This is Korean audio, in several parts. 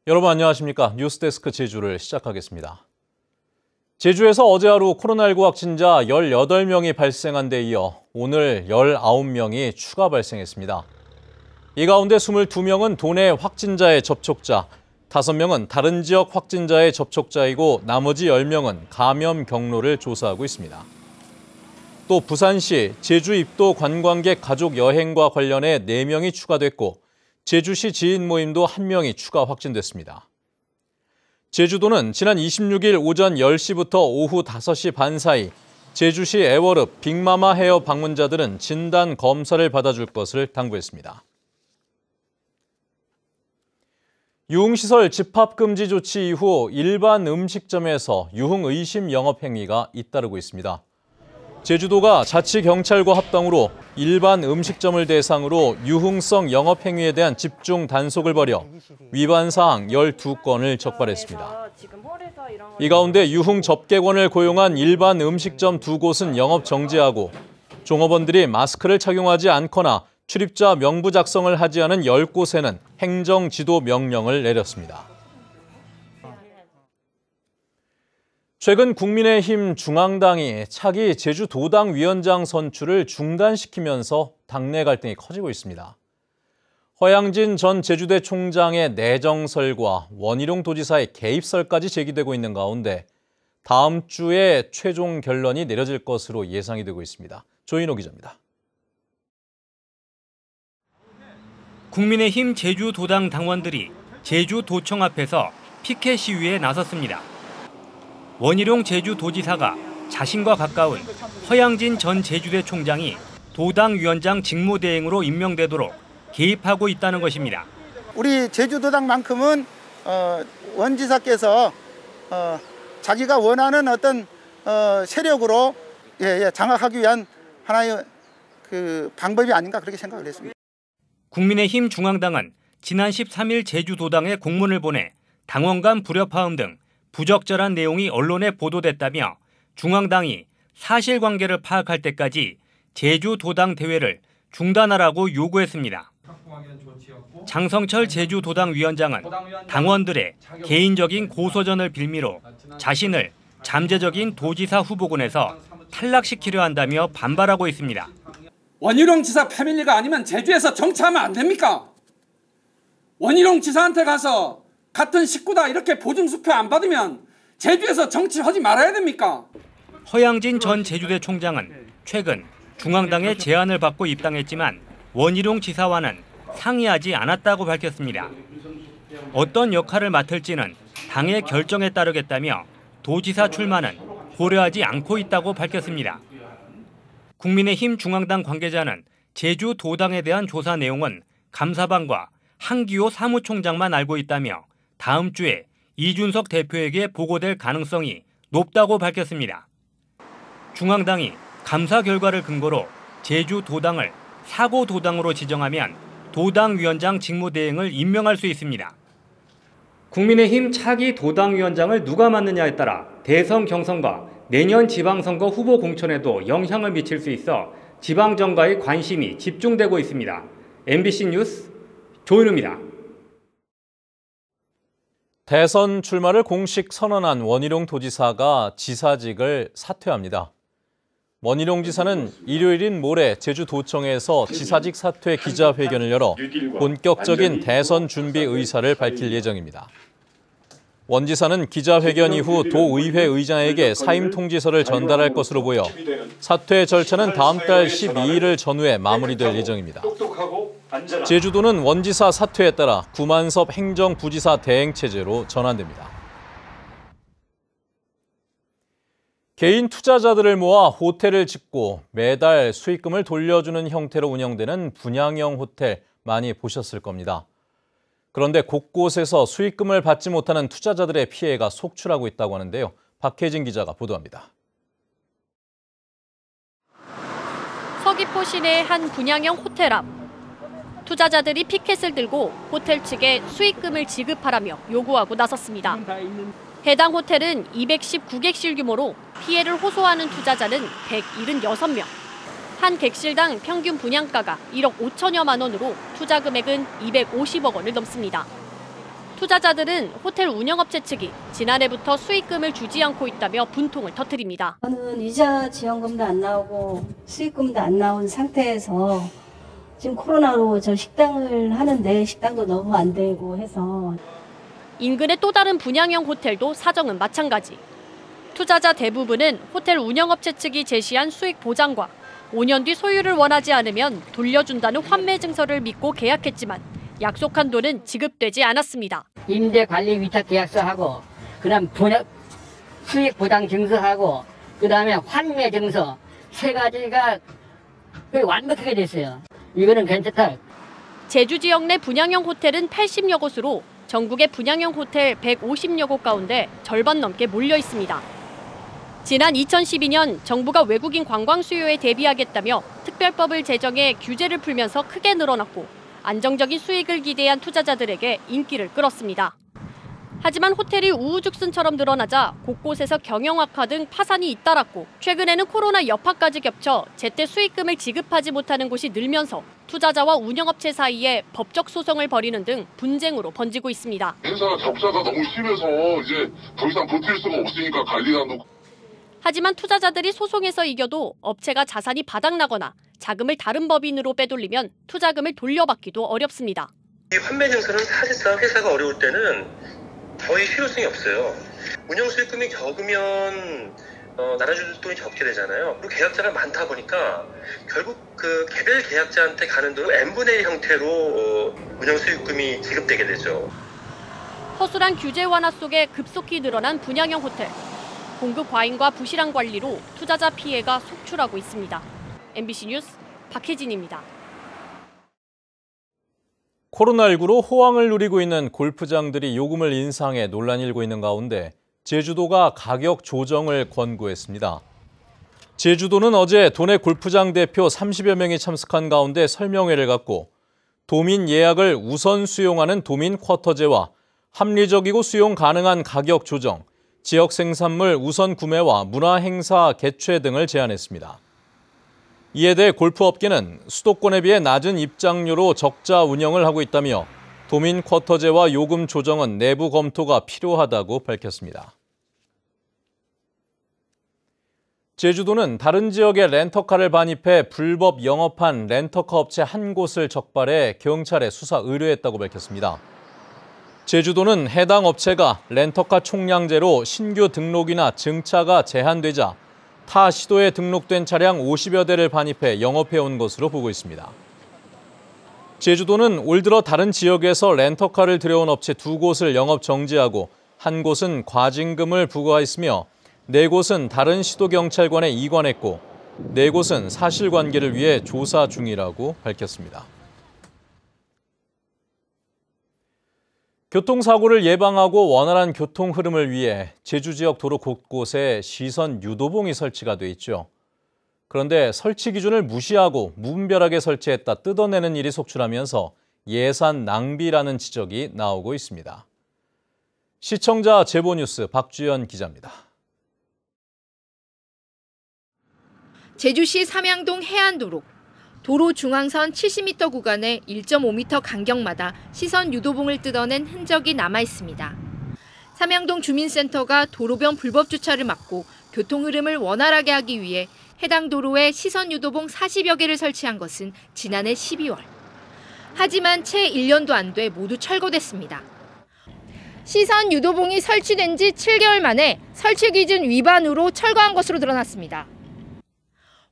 여러분 안녕하십니까? 뉴스데스크 제주를 시작하겠습니다. 제주에서 어제 하루 코로나19 확진자 18명이 발생한 데 이어 오늘 19명이 추가 발생했습니다. 이 가운데 22명은 도내 확진자의 접촉자, 5명은 다른 지역 확진자의 접촉자이고 나머지 10명은 감염 경로를 조사하고 있습니다. 또 부산시 제주 입도 관광객 가족 여행과 관련해 4명이 추가됐고 제주시 지인 모임도 1명이 추가 확진됐습니다. 제주도는 지난 26일 오전 10시부터 오후 5시 반 사이 제주시 애월읍 빅마마 헤어 방문자들은 진단 검사를 받아줄 것을 당부했습니다. 유흥시설 집합금지 조치 이후 일반 음식점에서 유흥 의심 영업 행위가 잇따르고 있습니다. 제주도가 자치경찰과 합동으로 일반 음식점을 대상으로 유흥성 영업 행위에 대한 집중 단속을 벌여 위반 사항 12건을 적발했습니다. 이 가운데 유흥 접객원을 고용한 일반 음식점 2곳은 영업 정지하고 종업원들이 마스크를 착용하지 않거나 출입자 명부 작성을 하지 않은 10곳에는 행정 지도 명령을 내렸습니다. 최근 국민의힘 중앙당이 차기 제주도당 위원장 선출을 중단시키면서 당내 갈등이 커지고 있습니다. 허양진 전 제주대 총장의 내정설과 원희룡 도지사의 개입설까지 제기되고 있는 가운데 다음 주에 최종 결론이 내려질 것으로 예상이 되고 있습니다. 조인호 기자입니다. 국민의힘 제주도당 당원들이 제주도청 앞에서 피켓 시위에 나섰습니다. 원희룡 제주도지사가 자신과 가까운 허양진 전 제주대 총장이 도당 위원장 직무대행으로 임명되도록 개입하고 있다는 것입니다. 우리 제주도당만큼은 원지사께서 자기가 원하는 어떤 세력으로 장악하기 위한 하나의 그 방법이 아닌가 그렇게 생각을 했습니다. 국민의힘 중앙당은 지난 13일 제주도당에 공문을 보내 당원 간 불협화음 등 부적절한 내용이 언론에 보도됐다며 중앙당이 사실관계를 파악할 때까지 제주도당 대회를 중단하라고 요구했습니다. 장성철 제주도당 위원장은 당원들의 개인적인 고소전을 빌미로 자신을 잠재적인 도지사 후보군에서 탈락시키려 한다며 반발하고 있습니다. 원희룡 지사 패밀리가 아니면 제주에서 정치하면 안 됩니까? 원희룡 지사한테 가서 같은 식구다 이렇게 보증수표 안 받으면 제주에서 정치하지 말아야 됩니까? 허양진 전 제주대 총장은 최근 중앙당의 제안을 받고 입당했지만 원희룡 지사와는 상의하지 않았다고 밝혔습니다. 어떤 역할을 맡을지는 당의 결정에 따르겠다며 도지사 출마는 고려하지 않고 있다고 밝혔습니다. 국민의힘 중앙당 관계자는 제주도당에 대한 조사 내용은 감사반과 한기호 사무총장만 알고 있다며 다음 주에 이준석 대표에게 보고될 가능성이 높다고 밝혔습니다. 중앙당이 감사 결과를 근거로 제주도당을 사고도당으로 지정하면 도당 위원장 직무대행을 임명할 수 있습니다. 국민의힘 차기 도당 위원장을 누가 맡느냐에 따라 대선 경선과 내년 지방선거 후보 공천에도 영향을 미칠 수 있어 지방정가의 관심이 집중되고 있습니다. MBC 뉴스 조인우입니다. 대선 출마를 공식 선언한 원희룡 도지사가 지사직을 사퇴합니다. 원희룡 지사는 일요일인 모레 제주도청에서 지사직 사퇴 기자회견을 열어 본격적인 대선 준비 의사를 밝힐 예정입니다. 원 지사는 기자회견 이후 도의회 의장에게 사임 통지서를 전달할 것으로 보여 사퇴 절차는 다음 달 12일을 전후에 마무리될 예정입니다. 제주도는 원 지사 사퇴에 따라 구만섭 행정부지사 대행체제로 전환됩니다. 개인 투자자들을 모아 호텔을 짓고 매달 수익금을 돌려주는 형태로 운영되는 분양형 호텔 많이 보셨을 겁니다. 그런데 곳곳에서 수익금을 받지 못하는 투자자들의 피해가 속출하고 있다고 하는데요. 박혜진 기자가 보도합니다. 서귀포 시내 한 분양형 호텔 앞. 투자자들이 피켓을 들고 호텔 측에 수익금을 지급하라며 요구하고 나섰습니다. 해당 호텔은 219객실 규모로 피해를 호소하는 투자자는 176명. 한 객실당 평균 분양가가 1억 5천여만 원으로 투자 금액은 250억 원을 넘습니다. 투자자들은 호텔 운영업체 측이 지난해부터 수익금을 주지 않고 있다며 분통을 터뜨립니다. 저는 이자 지원금도 안 나오고 수익금도 안 나온 상태에서 지금 코로나로 저 식당을 하는데 식당도 너무 안 되고 해서. 인근의 또 다른 분양형 호텔도 사정은 마찬가지. 투자자 대부분은 호텔 운영업체 측이 제시한 수익 보장과 5년 뒤 소유를 원하지 않으면 돌려준다는 환매 증서를 믿고 계약했지만 약속한 돈은 지급되지 않았습니다. 임대관리 위탁 계약서하고 그다음 수익 보장 증서하고 그다음에 환매 증서 세 가지가 완벽하게 됐어요. 이거는 괜찮다. 제주 지역 내 분양형 호텔은 80여 곳으로 전국의 분양형 호텔 150여 곳 가운데 절반 넘게 몰려 있습니다. 지난 2012년 정부가 외국인 관광 수요에 대비하겠다며 특별법을 제정해 규제를 풀면서 크게 늘어났고 안정적인 수익을 기대한 투자자들에게 인기를 끌었습니다. 하지만 호텔이 우후죽순처럼 늘어나자 곳곳에서 경영 악화 등 파산이 잇따랐고 최근에는 코로나 여파까지 겹쳐 제때 수익금을 지급하지 못하는 곳이 늘면서 투자자와 운영업체 사이에 법적 소송을 벌이는 등 분쟁으로 번지고 있습니다. 행사 적자가 너무 심해서 이제 더 이상 버틸 수가 없으니까 관리단도. 하지만 투자자들이 소송에서 이겨도 업체가 자산이 바닥나거나 자금을 다른 법인으로 빼돌리면 투자금을 돌려받기도 어렵습니다. 이 환매 증서는 사실상 회사가 어려울 때는 거의 실효성이 없어요. 운영 수익금이 적으면 나눠줄 돈이 적게 되잖아요. 그리고 계약자가 많다 보니까 결국 그 개별 계약자한테 가는 돈은 n분의 1 형태로 운영 수익금이 지급되게 되죠. 허술한 규제 완화 속에 급속히 늘어난 분양형 호텔. 공급 과잉과 부실한 관리로 투자자 피해가 속출하고 있습니다. MBC 뉴스 박혜진입니다. 코로나19로 호황을 누리고 있는 골프장들이 요금을 인상해 논란이 일고 있는 가운데 제주도가 가격 조정을 권고했습니다. 제주도는 어제 도내 골프장 대표 30여 명이 참석한 가운데 설명회를 갖고 도민 예약을 우선 수용하는 도민 쿼터제와 합리적이고 수용 가능한 가격 조정, 지역 생산물 우선 구매와 문화 행사 개최 등을 제안했습니다. 이에 대해 골프업계는 수도권에 비해 낮은 입장료로 적자 운영을 하고 있다며 도민 쿼터제와 요금 조정은 내부 검토가 필요하다고 밝혔습니다. 제주도는 다른 지역에 렌터카를 반입해 불법 영업한 렌터카 업체 한 곳을 적발해 경찰에 수사 의뢰했다고 밝혔습니다. 제주도는 해당 업체가 렌터카 총량제로 신규 등록이나 증차가 제한되자 타 시도에 등록된 차량 50여 대를 반입해 영업해온 것으로 보고 있습니다. 제주도는 올 들어 다른 지역에서 렌터카를 들여온 업체 2곳을 영업 정지하고 한 곳은 과징금을 부과했으며 4곳은 다른 시도경찰관에 이관했고 4곳은 사실관계를 위해 조사 중이라고 밝혔습니다. 교통사고를 예방하고 원활한 교통 흐름을 위해 제주 지역 도로 곳곳에 시선 유도봉이 설치가 돼 있죠. 그런데 설치 기준을 무시하고 무분별하게 설치했다 뜯어내는 일이 속출하면서 예산 낭비라는 지적이 나오고 있습니다. 시청자 제보뉴스 박주연 기자입니다. 제주시 삼양동 해안도로. 도로 중앙선 70m 구간에 1.5m 간격마다 시선 유도봉을 뜯어낸 흔적이 남아 있습니다. 삼양동 주민센터가 도로변 불법 주차를 막고 교통 흐름을 원활하게 하기 위해 해당 도로에 시선 유도봉 40여 개를 설치한 것은 지난해 12월. 하지만 채 1년도 안 돼 모두 철거됐습니다. 시선 유도봉이 설치된 지 7개월 만에 설치 기준 위반으로 철거한 것으로 드러났습니다.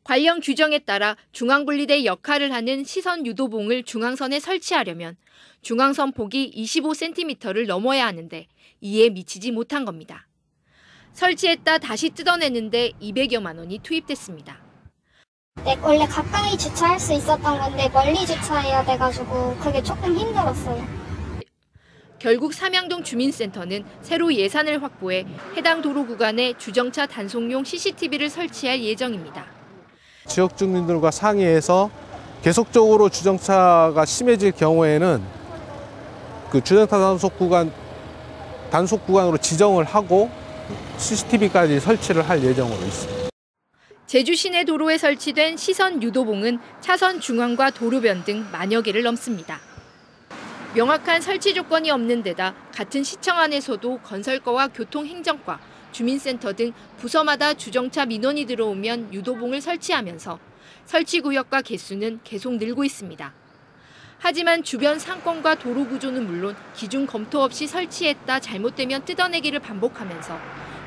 관련 규정에 따라 중앙분리대 역할을 하는 시선 유도봉을 중앙선에 설치하려면 중앙선 폭이 25cm를 넘어야 하는데 이에 미치지 못한 겁니다. 설치했다 다시 뜯어내는데 200여만 원이 투입됐습니다. 네, 원래 가까이 주차할 수 있었던 건데 멀리 주차해야 돼가지고 그게 조금 힘들었어요. 결국 삼양동 주민센터는 새로 예산을 확보해 해당 도로 구간에 주정차 단속용 CCTV를 설치할 예정입니다. 지역 주민들과 상의해서 계속적으로 주정차가 심해질 경우에는 그 주정차 단속 구간으로 지정을 하고 CCTV까지 설치를 할 예정으로 있습니다. 제주 시내 도로에 설치된 시선 유도봉은 차선 중앙과 도로변 등 만여 개를 넘습니다. 명확한 설치 조건이 없는 데다 같은 시청 안에서도 건설과와 교통행정과, 주민센터 등 부서마다 주정차 민원이 들어오면 유도봉을 설치하면서 설치 구역과 개수는 계속 늘고 있습니다. 하지만 주변 상권과 도로 구조는 물론 기준 검토 없이 설치했다 잘못되면 뜯어내기를 반복하면서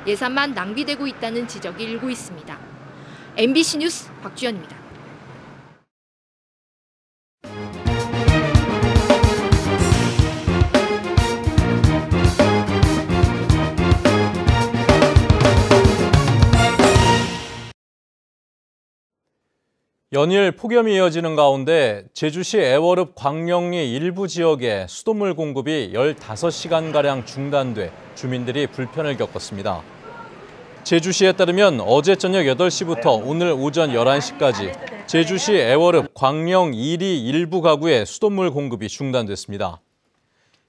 예산만 낭비되고 있다는 지적이 일고 있습니다. MBC 뉴스 박주연입니다. 연일 폭염이 이어지는 가운데 제주시 애월읍 광령리 일부 지역에 수돗물 공급이 15시간가량 중단돼 주민들이 불편을 겪었습니다. 제주시에 따르면 어제 저녁 8시부터 오늘 오전 11시까지 제주시 애월읍 광령 1리 일부 가구에 수돗물 공급이 중단됐습니다.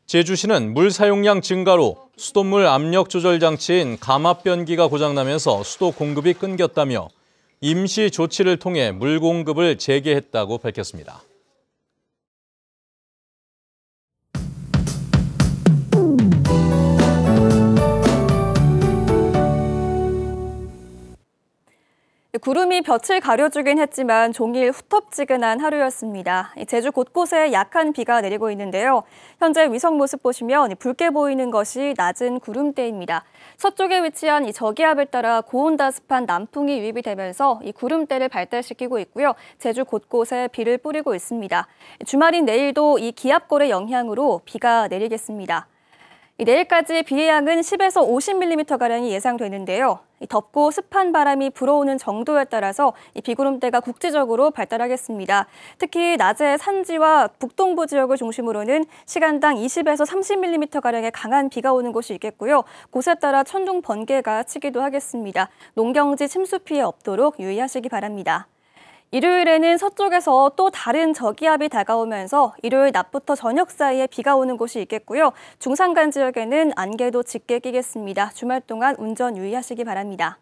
제주시는 물 사용량 증가로 수돗물 압력 조절 장치인 감압변기가 고장나면서 수도 공급이 끊겼다며 임시 조치를 통해 물 공급을 재개했다고 밝혔습니다. 구름이 볕을 가려주긴 했지만 종일 후텁지근한 하루였습니다. 제주 곳곳에 약한 비가 내리고 있는데요. 현재 위성 모습 보시면 붉게 보이는 것이 낮은 구름대입니다. 서쪽에 위치한 이 저기압을 따라 고온다습한 남풍이 유입이 되면서 이 구름대를 발달시키고 있고요. 제주 곳곳에 비를 뿌리고 있습니다. 주말인 내일도 이 기압골의 영향으로 비가 내리겠습니다. 내일까지 비의 양은 10에서 50mm가량이 예상되는데요. 덥고 습한 바람이 불어오는 정도에 따라서 비구름대가 국지적으로 발달하겠습니다. 특히 낮에 산지와 북동부 지역을 중심으로는 시간당 20에서 30mm가량의 강한 비가 오는 곳이 있겠고요. 곳에 따라 천둥 번개가 치기도 하겠습니다. 농경지 침수 피해 없도록 유의하시기 바랍니다. 일요일에는 서쪽에서 또 다른 저기압이 다가오면서 일요일 낮부터 저녁 사이에 비가 오는 곳이 있겠고요. 중산간 지역에는 안개도 짙게 끼겠습니다. 주말 동안 운전 유의하시기 바랍니다.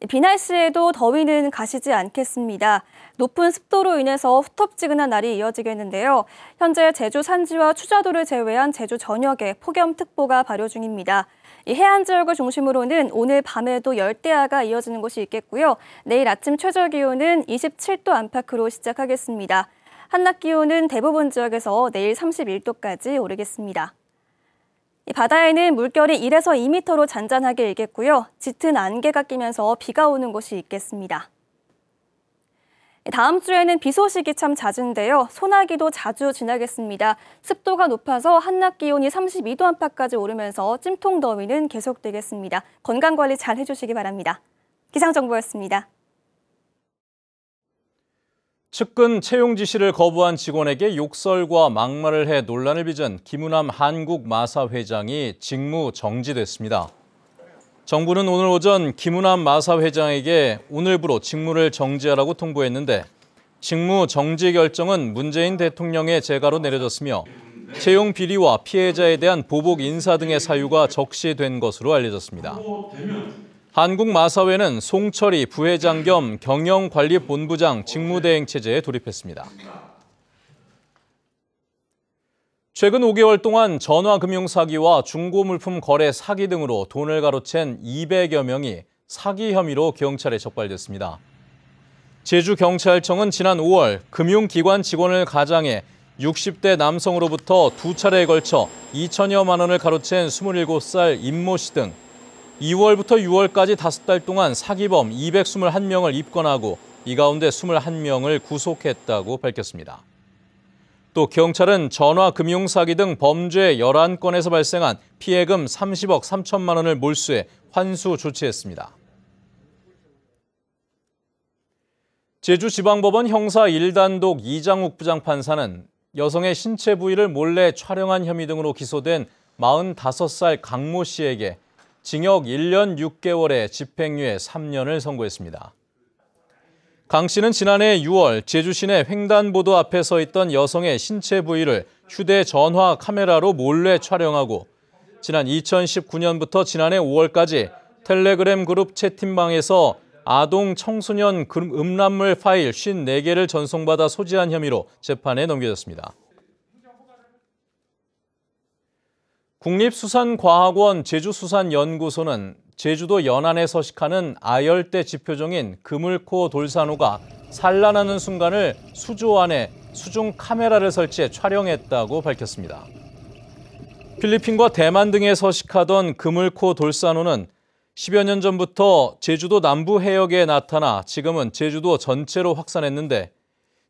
비 날씨에도 더위는 가시지 않겠습니다. 높은 습도로 인해서 후텁지근한 날이 이어지겠는데요. 현재 제주 산지와 추자도를 제외한 제주 전역에 폭염특보가 발효 중입니다. 이 해안 지역을 중심으로는 오늘 밤에도 열대야가 이어지는 곳이 있겠고요. 내일 아침 최저 기온은 27도 안팎으로 시작하겠습니다. 한낮 기온은 대부분 지역에서 내일 31도까지 오르겠습니다. 이 바다에는 물결이 1에서 2m로 잔잔하게 일겠고요. 짙은 안개가 끼면서 비가 오는 곳이 있겠습니다. 다음 주에는 비 소식이 참 잦은데요. 소나기도 자주 지나겠습니다. 습도가 높아서 한낮 기온이 32도 안팎까지 오르면서 찜통 더위는 계속되겠습니다. 건강관리 잘 해주시기 바랍니다. 기상정보였습니다. 측근 채용 지시를 거부한 직원에게 욕설과 막말을 해 논란을 빚은 김우남 한국마사 회장이 직무 정지됐습니다. 정부는 오늘 오전 김우남 마사 회장에게 오늘부로 직무를 정지하라고 통보했는데 직무 정지 결정은 문재인 대통령의 재가로 내려졌으며 채용 비리와 피해자에 대한 보복 인사 등의 사유가 적시된 것으로 알려졌습니다. 한국마사회는 송철희 부회장 겸 경영관리본부장 직무대행체제에 돌입했습니다. 최근 5개월 동안 전화금융사기와 중고물품 거래 사기 등으로 돈을 가로챈 200여 명이 사기 혐의로 경찰에 적발됐습니다. 제주경찰청은 지난 5월 금융기관 직원을 가장해 60대 남성으로부터 2차례에 걸쳐 2천여만 원을 가로챈 27살 임모 씨 등 2월부터 6월까지 5달 동안 사기범 221명을 입건하고 이 가운데 21명을 구속했다고 밝혔습니다. 또 경찰은 전화금융사기 등 범죄 11건에서 발생한 피해금 30억 3천만 원을 몰수해 환수 조치했습니다. 제주지방법원 형사 1단독 이장욱 부장판사는 여성의 신체 부위를 몰래 촬영한 혐의 등으로 기소된 45살 강모 씨에게 징역 1년 6개월에 집행유예 3년을 선고했습니다. 강 씨는 지난해 6월 제주 시내 횡단보도 앞에 서 있던 여성의 신체 부위를 휴대전화 카메라로 몰래 촬영하고 지난 2019년부터 지난해 5월까지 텔레그램 그룹 채팅방에서 아동 청소년 음란물 파일 54개를 전송받아 소지한 혐의로 재판에 넘겨졌습니다. 국립수산과학원 제주수산연구소는 제주도 연안에 서식하는 아열대 지표종인 그물코 돌산호가 산란하는 순간을 수조 안에 수중 카메라를 설치해 촬영했다고 밝혔습니다. 필리핀과 대만 등에 서식하던 그물코 돌산호는 10여 년 전부터 제주도 남부 해역에 나타나 지금은 제주도 전체로 확산했는데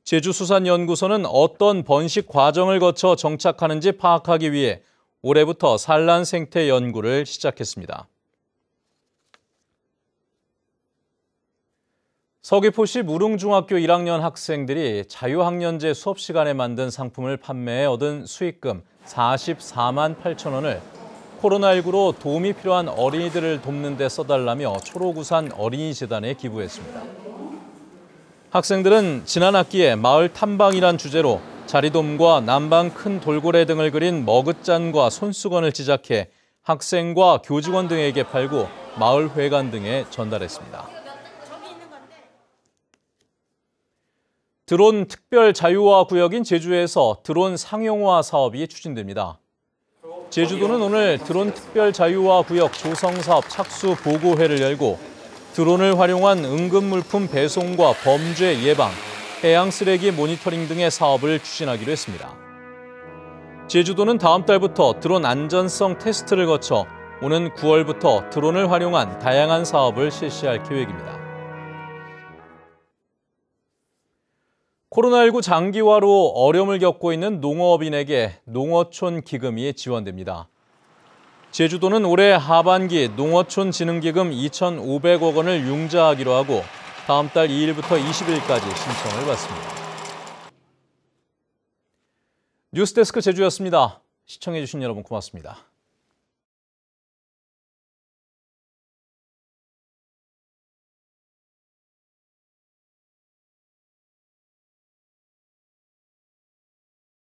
제주수산연구소는 어떤 번식 과정을 거쳐 정착하는지 파악하기 위해 올해부터 산란 생태 연구를 시작했습니다. 서귀포시 무릉중학교 1학년 학생들이 자유학년제 수업 시간에 만든 상품을 판매해 얻은 수익금 44만 8천 원을 코로나19로 도움이 필요한 어린이들을 돕는 데 써달라며 초록우산 어린이재단에 기부했습니다. 학생들은 지난 학기에 마을 탐방이란 주제로 자리돔과 남방 큰 돌고래 등을 그린 머그잔과 손수건을 제작해 학생과 교직원 등에게 팔고 마을 회관 등에 전달했습니다. 드론 특별 자유화 구역인 제주에서 드론 상용화 사업이 추진됩니다. 제주도는 오늘 드론 특별 자유화 구역 조성 사업 착수 보고회를 열고 드론을 활용한 응급물품 배송과 범죄 예방, 해양 쓰레기 모니터링 등의 사업을 추진하기로 했습니다. 제주도는 다음 달부터 드론 안전성 테스트를 거쳐 오는 9월부터 드론을 활용한 다양한 사업을 실시할 계획입니다. 코로나19 장기화로 어려움을 겪고 있는 농어업인에게 농어촌 기금이 지원됩니다. 제주도는 올해 하반기 농어촌 진흥기금 2,500억 원을 융자하기로 하고 다음 달 2일부터 20일까지 신청을 받습니다. 뉴스데스크 제주였습니다. 시청해주신 여러분 고맙습니다.